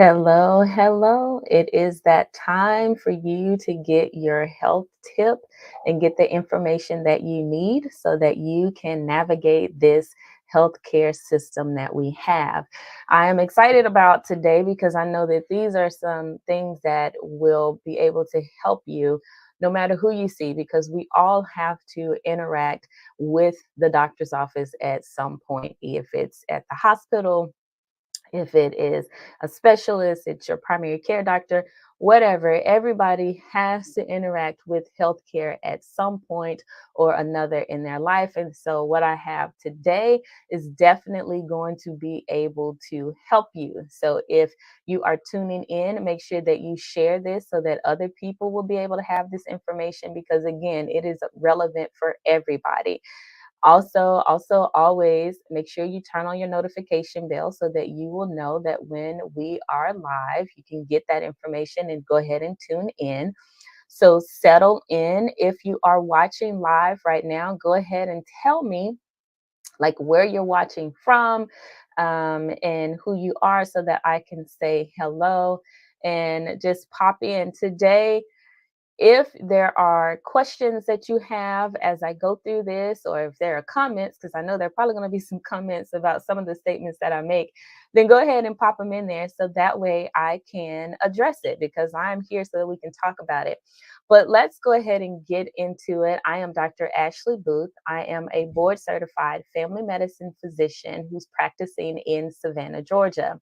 Hello, hello. It is that time for you to get your health tip and get the information that you need so that you can navigate this healthcare system that we have. I am excited about today because I know that these are some things that will be able to help you no matter who you see, because we all have to interact with the doctor's office at some point, if it's at the hospital, if it is a specialist, it's your primary care doctor, whatever. Everybody has to interact with healthcare at some point or another in their life. And so, what I have today is definitely going to be able to help you. So, if you are tuning in, make sure that you share this so that other people will be able to have this information because, again, it is relevant for everybody. Also, always make sure you turn on your notification bell so that you will know that when we are live, you can get that information and go ahead and tune in. So settle in. If you are watching live right now, go ahead and tell me like where you're watching from, and who you are so that I can say hello and just pop in. Today, if there are questions that you have as I go through this, or if there are comments, because I know there are probably going to be some comments about some of the statements that I make, then go ahead and pop them in there so that way I can address it because I'm here so that we can talk about it. But let's go ahead and get into it. I am Dr. Ashley Booth. I am a board certified family medicine physician who's practicing in Savannah, Georgia.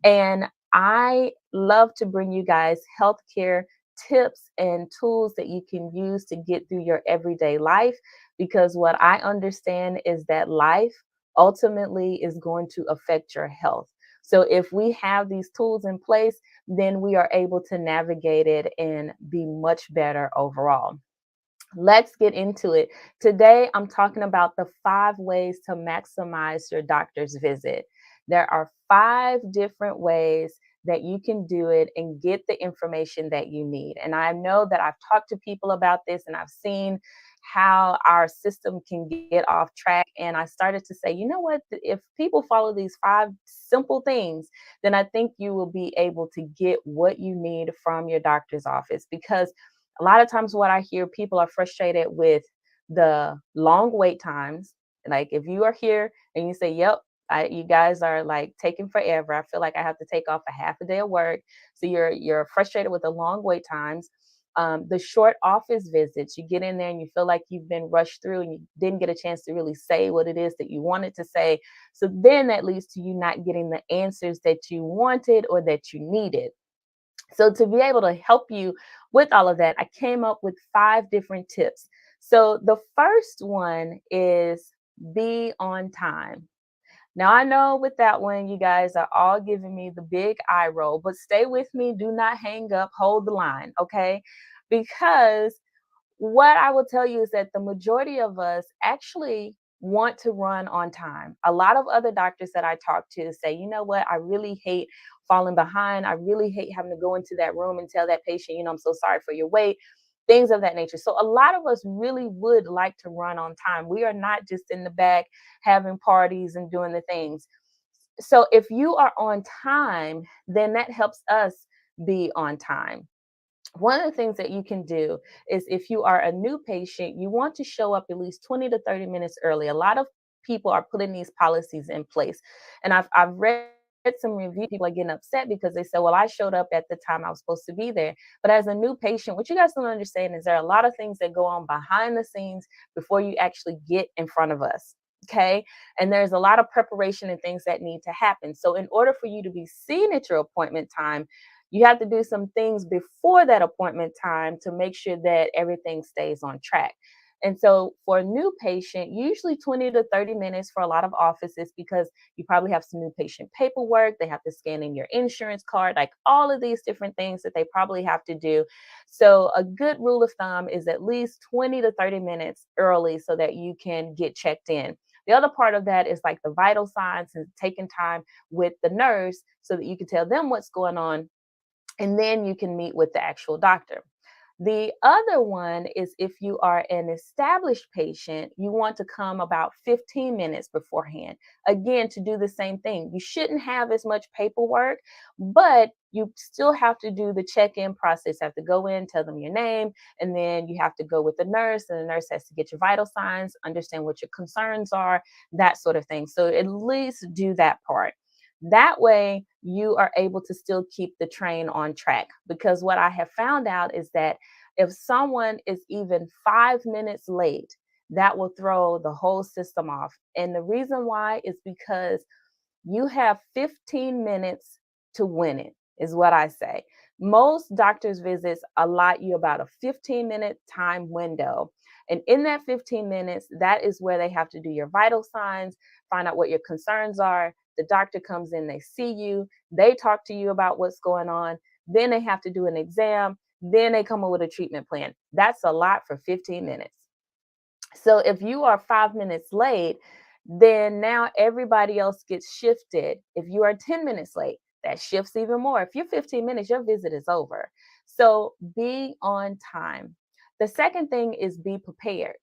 And I love to bring you guys healthcare tips and tools that you can use to get through your everyday life. Because what I understand is that life ultimately is going to affect your health. So if we have these tools in place, then we are able to navigate it and be much better overall. Let's get into it. Today, I'm talking about the 5 ways to maximize your doctor's visit. There are 5 different ways that you can do it and get the information that you need. And I know that I've talked to people about this and I've seen how our system can get off track. And I started to say, you know what? If people follow these 5 simple things, then I think you will be able to get what you need from your doctor's office because a lot of times what I hear people are frustrated with the long wait times. Like if you are here and you say, "Yep, you guys are like taking forever. I feel like I have to take off a half a day of work." So you're frustrated with the long wait times. The short office visits, you get in there and you feel like you've been rushed through and you didn't get a chance to really say what it is that you wanted to say. So then that leads to you not getting the answers that you wanted or that you needed. So, to be able to help you with all of that, I came up with 5 different tips. So, the first one is be on time. Now, I know with that one, you guys are all giving me the big eye roll, but stay with me. Do not hang up, hold the line, okay? Because what I will tell you is that the majority of us actually want to run on time. A lot of other doctors that I talk to say, you know what, I really hate falling behind. I really hate having to go into that room and tell that patient, I'm so sorry for your wait, things of that nature. So a lot of us really would like to run on time. We are not just in the back having parties and doing the things. So if you are on time, then that helps us be on time. One of the things that you can do is if you are a new patient, you want to show up at least 20 to 30 minutes early. A lot of people are putting these policies in place. And I've read some review, people are getting upset because they say, well, I showed up at the time I was supposed to be there. But as a new patient, what you guys don't understand is there are a lot of things that go on behind the scenes before you actually get in front of us. Okay. And there's a lot of preparation and things that need to happen. So, in order for you to be seen at your appointment time, you have to do some things before that appointment time to make sure that everything stays on track. And so for a new patient, usually 20 to 30 minutes for a lot of offices because you probably have some new patient paperwork. They have to scan in your insurance card, like all of these different things that they probably have to do. So a good rule of thumb is at least 20 to 30 minutes early so that you can get checked in. The other part of that is like the vital signs and taking time with the nurse so that you can tell them what's going on and then you can meet with the actual doctor. The other one is if you are an established patient, you want to come about 15 minutes beforehand. Again, to do the same thing. You shouldn't have as much paperwork, but you still have to do the check-in process. You have to go in, tell them your name, and then you have to go with the nurse, and the nurse has to get your vital signs, understand what your concerns are, that sort of thing. So at least do that part. That way, you are able to still keep the train on track. Because what I have found out is that if someone is even 5 minutes late, that will throw the whole system off. And the reason why is because you have 15 minutes to win it, is what I say. Most doctor's visits allot you about a 15-minute time window. And in that 15 minutes, that is where they have to do your vital signs, find out what your concerns are. The doctor comes in, they see you, they talk to you about what's going on. Then they have to do an exam. Then they come up with a treatment plan. That's a lot for 15 minutes. So if you are 5 minutes late, then now everybody else gets shifted. If you are 10 minutes late, that shifts even more. If you're 15 minutes, your visit is over. So be on time. The second thing is be prepared.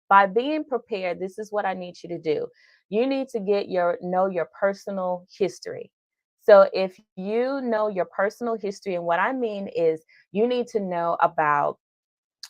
By being prepared, this is what I need you to do. You need to know your personal history. So if you know your personal history, and what I mean is you need to know about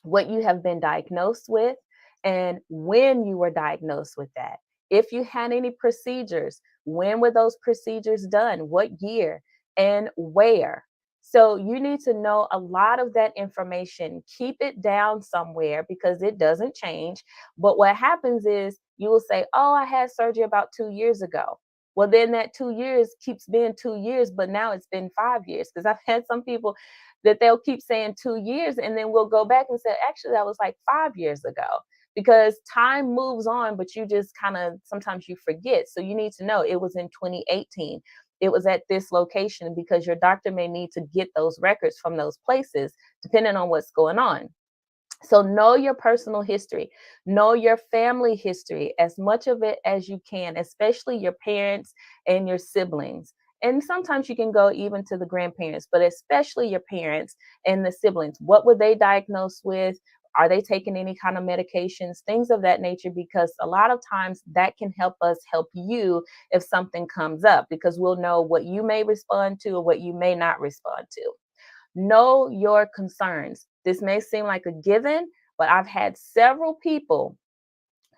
what you have been diagnosed with and when you were diagnosed with that. If you had any procedures, when were those procedures done? What year and where? So you need to know a lot of that information. Keep it down somewhere because it doesn't change. But what happens is you will say, "Oh, I had surgery about 2 years ago." Well, then that 2 years keeps being 2 years, but now it's been 5 years. Because I've had some people that they'll keep saying 2 years, and then we'll go back and say, actually, that was like 5 years ago. Because time moves on, but you just kind of sometimes you forget. So you need to know it was in 2018. It was at this location because your doctor may need to get those records from those places depending on what's going on. So know your personal history, know your family history, as much of it as you can, especially your parents and your siblings. And sometimes you can go even to the grandparents, but especially your parents and the siblings. What were they diagnosed with? Are they taking any kind of medications? Things of that nature, because a lot of times that can help us help you if something comes up, because we'll know what you may respond to or what you may not respond to. Know your concerns. This may seem like a given, but I've had several people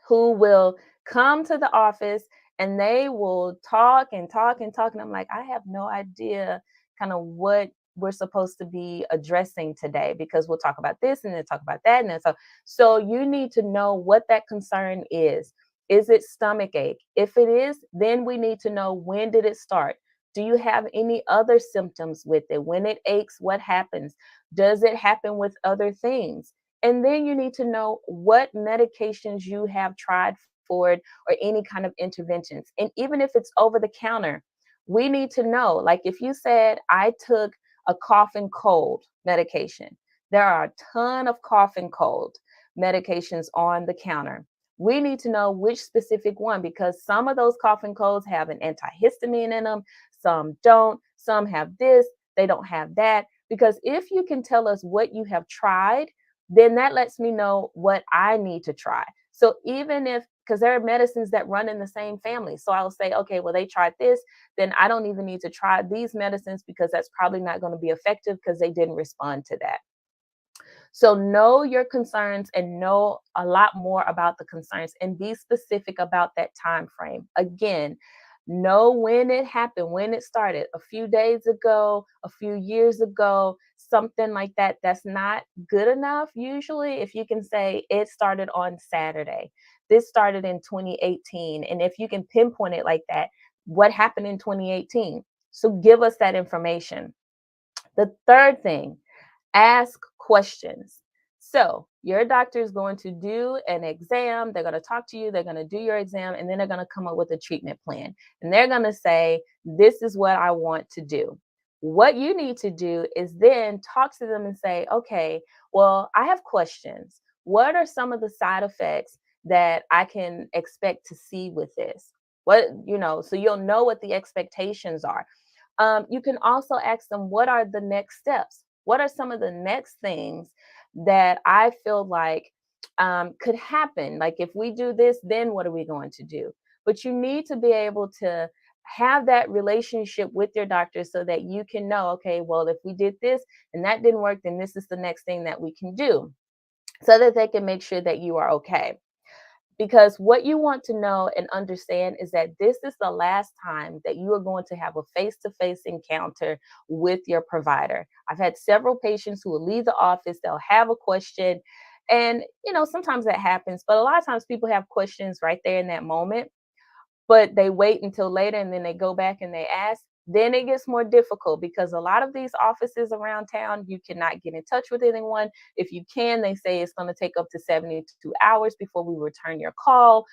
who will come to the office and they will talk and talk and talk. And I'm like, I have no idea kind of what we're supposed to be addressing today, because we'll talk about this and then talk about that. And then so you need to know what that concern is. Is it stomach ache? If it is, then we need to know, when did it start? Do you have any other symptoms with it? When it aches, what happens? Does it happen with other things? And then you need to know what medications you have tried for it, or any kind of interventions. And even if it's over the counter, we need to know. Like if you said, I took a cough and cold medication, there are a ton of cough and cold medications on the counter. We need to know which specific one, because some of those cough and colds have an antihistamine in them, some don't, some have this, they don't have that. Because if you can tell us what you have tried, then that lets me know what I need to try. So even if, because there are medicines that run in the same family. So I'll say, okay, well, they tried this, then I don't even need to try these medicines because that's probably not going to be effective because they didn't respond to that. So know your concerns and know a lot more about the concerns and be specific about that time frame. Again, know when it happened, when it started, a few days ago, a few years ago, something like that. That's not good enough usually. If you can say it started on Saturday, this started in 2018, and if you can pinpoint it like that, what happened in 2018? So give us that information. The third thing, ask questions. So, your doctor is going to do an exam, they're going to talk to you, they're going to do your exam, and then they're going to come up with a treatment plan. And they're going to say, this is what I want to do. What you need to do is then talk to them and say, okay, well, I have questions. What are some of the side effects that I can expect to see with this? So you'll know what the expectations are. You can also ask them, what are the next steps? What are some of the next things that I feel like could happen. Like, if we do this, then what are we going to do? But you need to be able to have that relationship with your doctor so that you can know, okay, well, if we did this and that didn't work, then this is the next thing that we can do, so that they can make sure that you are okay. Because what you want to know and understand is that this is the last time that you are going to have a face to face encounter with your provider. I've had several patients who will leave the office, they'll have a question. And, sometimes that happens, but a lot of times people have questions right there in that moment, but they wait until later and then they go back and they ask. Then it gets more difficult because a lot of these offices around town, you cannot get in touch with anyone. If you can, they say it's going to take up to 72 hours before we return your call.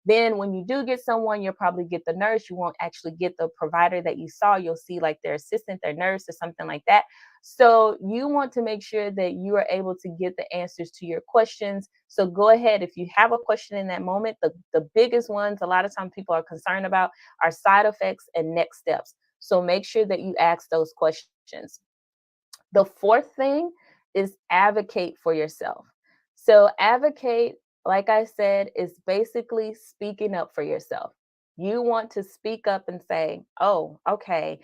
Then when you do get someone, you'll probably get the nurse. You won't actually get the provider that you saw. You'll see like their assistant, their nurse, or something like that. So you want to make sure that you are able to get the answers to your questions. So go ahead. If you have a question in that moment, the biggest ones a lot of times people are concerned about are side effects and next steps. So make sure that you ask those questions. The fourth thing is advocate for yourself. So, advocate, like I said, is basically speaking up for yourself. You want to speak up and say, oh, okay,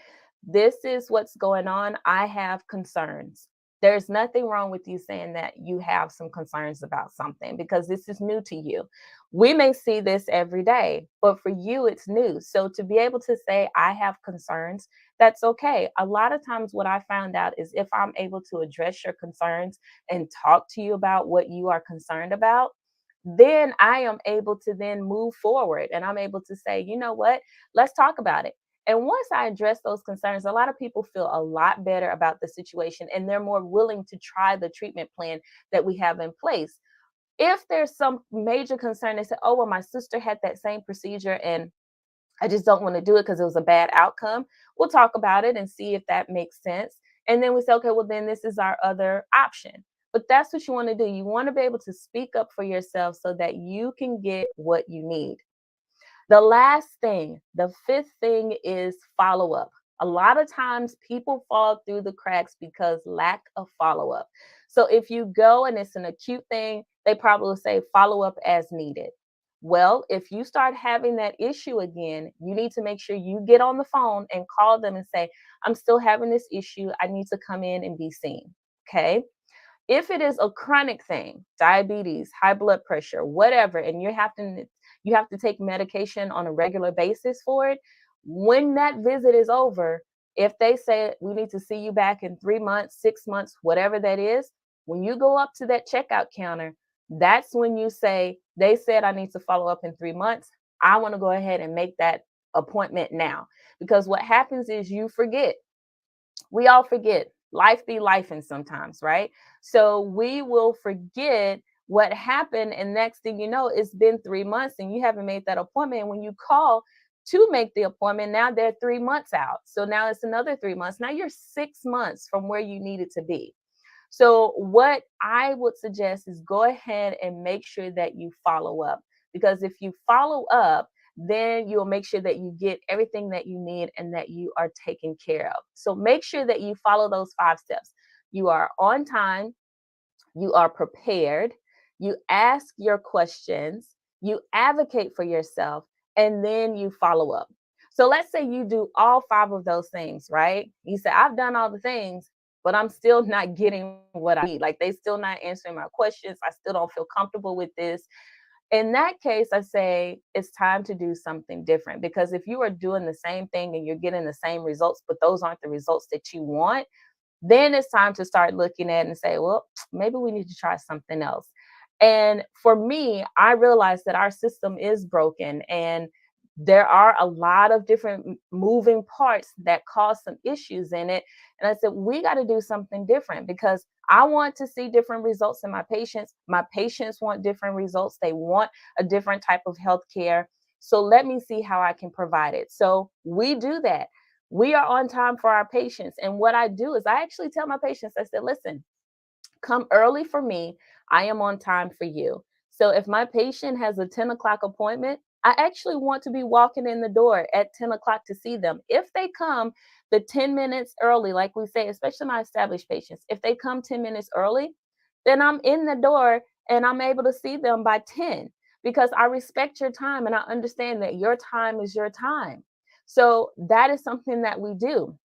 this is what's going on. I have concerns. There's nothing wrong with you saying that you have some concerns about something because this is new to you. We may see this every day, but for you, it's new. So, to be able to say, I have concerns, that's okay. A lot of times, what I found out is if I'm able to address your concerns and talk to you about what you are concerned about, then I am able to then move forward and I'm able to say, you know what, let's talk about it. And once I address those concerns, a lot of people feel a lot better about the situation and they're more willing to try the treatment plan that we have in place. If there's some major concern, they say, oh, well, my sister had that same procedure and I just don't want to do it because it was a bad outcome. We'll talk about it and see if that makes sense. And then we say, okay, well, then this is our other option. But that's what you want to do. You want to be able to speak up for yourself so that you can get what you need. The last thing, the fifth thing is follow up. A lot of times people fall through the cracks because lack of follow up. So if you go and it's an acute thing, they probably will say follow up as needed. Well, if you start having that issue again, you need to make sure you get on the phone and call them and say, I'm still having this issue. I need to come in and be seen. Okay. If it is a chronic thing, diabetes, high blood pressure, whatever, and you have to take medication on a regular basis for it, when that visit is over, if they say we need to see you back in 3 months, 6 months, whatever that is, when you go up to that checkout counter, that's when you say, they said I need to follow up in 3 months. I want to go ahead and make that appointment now. Because what happens is you forget, we all forget. Life be life and sometimes, right? So we will forget what happened. And next thing you know, it's been 3 months and you haven't made that appointment. And when you call to make the appointment, now they're 3 months out. So now it's another 3 months. Now you're 6 months from where you needed to be. So, what I would suggest is go ahead and make sure that you follow up, because if you follow up, then you'll make sure that you get everything that you need and that you are taken care of. So, make sure that you follow those 5 steps. You are on time, you are prepared, you ask your questions, you advocate for yourself, and then you follow up. So let's say you do all 5 of those things, right? You say, I've done all the things, but I'm still not getting what I need. Like, they still not answering my questions. I still don't feel comfortable with this. In that case, I say it's time to do something different, because if you are doing the same thing and you're getting the same results, but those aren't the results that you want, then it's time to start looking at and say, well, maybe we need to try something else. And for me, I realized that our system is broken and there are a lot of different moving parts that cause some issues in it. And I said, we got to do something different, because I want to see different results in my patients. My patients want different results. They want a different type of health care. So let me see how I can provide it. So we do that. We are on time for our patients. And what I do is I actually tell my patients, I said, listen, come early for me. I am on time for you. So if my patient has a 10 o'clock appointment, I actually want to be walking in the door at 10 o'clock to see them. If they come the 10 minutes early, like we say, especially my established patients, if they come 10 minutes early, then I'm in the door and I'm able to see them by 10 because I respect your time and I understand that your time is your time. So that is something that we do.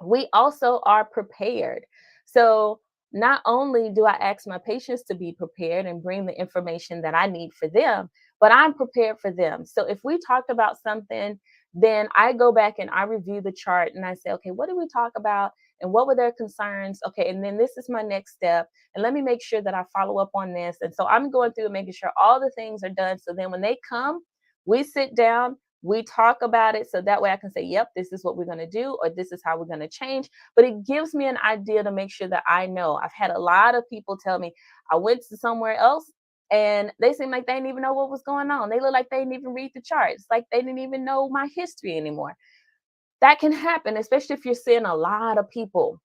We also are prepared. So not only do I ask my patients to be prepared and bring the information that I need for them, but I'm prepared for them. So if we talked about something, then I go back and I review the chart and I say, okay, what did we talk about? And what were their concerns? Okay, and then this is my next step. And let me make sure that I follow up on this. And so I'm going through and making sure all the things are done. So then when they come, we sit down, we talk about it so that way I can say, yep, this is what we're going to do, or this is how we're going to change. But it gives me an idea to make sure that I know. I've had a lot of people tell me, I went to somewhere else and they seem like they didn't even know what was going on. They look like they didn't even read the charts, like they didn't even know my history anymore. That can happen, especially if you're seeing a lot of people.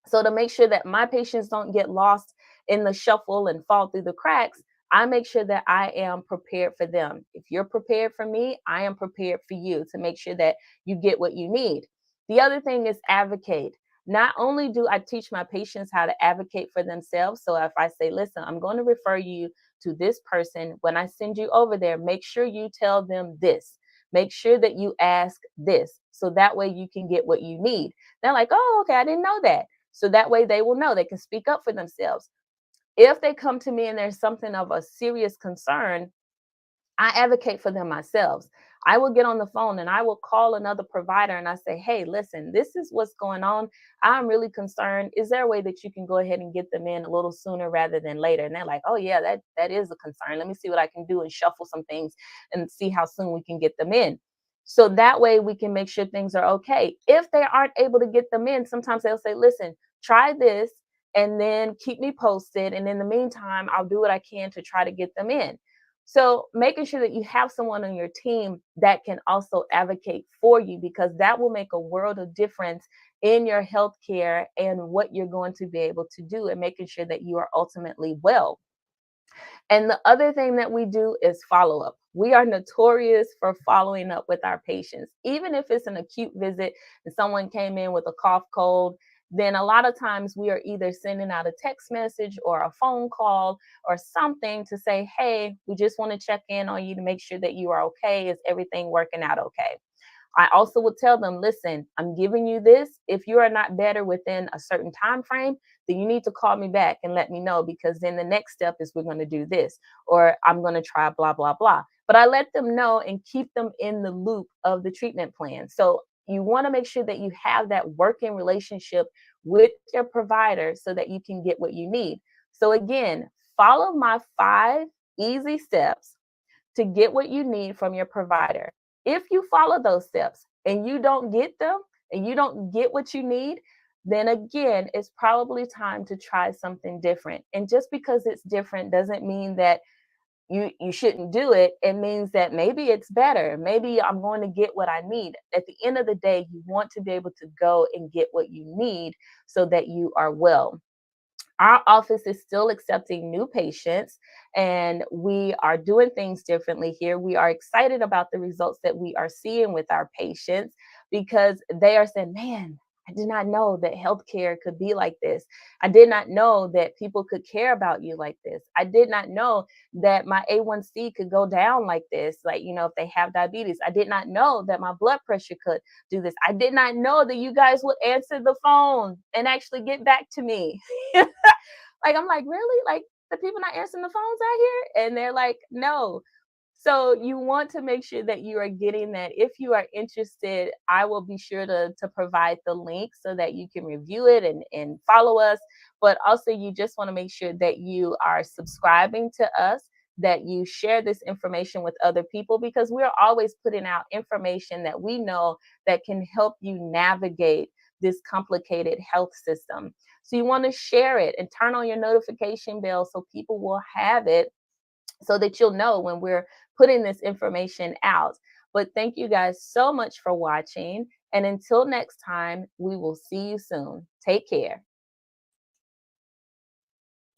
So to make sure that my patients don't get lost in the shuffle and fall through the cracks, I make sure that I am prepared for them. If you're prepared for me, I am prepared for you to make sure that you get what you need. The other thing is advocate. Not only do I teach my patients how to advocate for themselves, so if I say, listen, I'm going to refer you to this person, when I send you over there, make sure you tell them this. Make sure that you ask this. So that way you can get what you need. They're like, oh, okay, I didn't know that. So that way they will know they can speak up for themselves. If they come to me and there's something of a serious concern, I advocate for them myself. I will get on the phone and I will call another provider and I say, hey, listen, this is what's going on. I'm really concerned. Is there a way that you can go ahead and get them in a little sooner rather than later? And they're like, oh, yeah, that is a concern. Let me see what I can do and shuffle some things and see how soon we can get them in. So that way we can make sure things are okay. If they aren't able to get them in, sometimes they'll say, listen, try this and then keep me posted. And in the meantime, I'll do what I can to try to get them in. So making sure that you have someone on your team that can also advocate for you, because that will make a world of difference in your healthcare and what you're going to be able to do and making sure that you are ultimately well. And the other thing that we do is follow up. We are notorious for following up with our patients. Even if it's an acute visit and someone came in with a cough, cold, then a lot of times we are either sending out a text message or a phone call or something to say, hey, we just want to check in on you to make sure that you are okay. Is everything working out okay? I also would tell them, listen, I'm giving you this. If you are not better within a certain time frame, then you need to call me back and let me know, because then the next step is we're going to do this, or I'm going to try blah, blah, blah. But I let them know and keep them in the loop of the treatment plan. So you want to make sure that you have that working relationship with your provider so that you can get what you need. So again, follow my 5 easy steps to get what you need from your provider. If you follow those steps and you don't get them and you don't get what you need, then again, it's probably time to try something different. And just because it's different doesn't mean that you shouldn't do it. It means that maybe it's better. Maybe I'm going to get what I need. At the end of the day, you want to be able to go and get what you need so that you are well. Our office is still accepting new patients and we are doing things differently here. We are excited about the results that we are seeing with our patients because they are saying, man, I did not know that healthcare could be like this. I did not know that people could care about you like this. I did not know that my A1C could go down like this, like, if they have diabetes. I did not know that my blood pressure could do this. I did not know that you guys would answer the phone and actually get back to me. Like, I'm like, really? Like, the people not answering the phones out here? And they're like, no. So you want to make sure that you are getting that. If you are interested, I will be sure to provide the link so that you can review it and follow us. But also, you just want to make sure that you are subscribing to us, that you share this information with other people, because we're always putting out information that we know that can help you navigate this complicated health system. So you want to share it and turn on your notification bell so people will have it so that you'll know when we're putting this information out. But thank you guys so much for watching. And until next time, we will see you soon. Take care.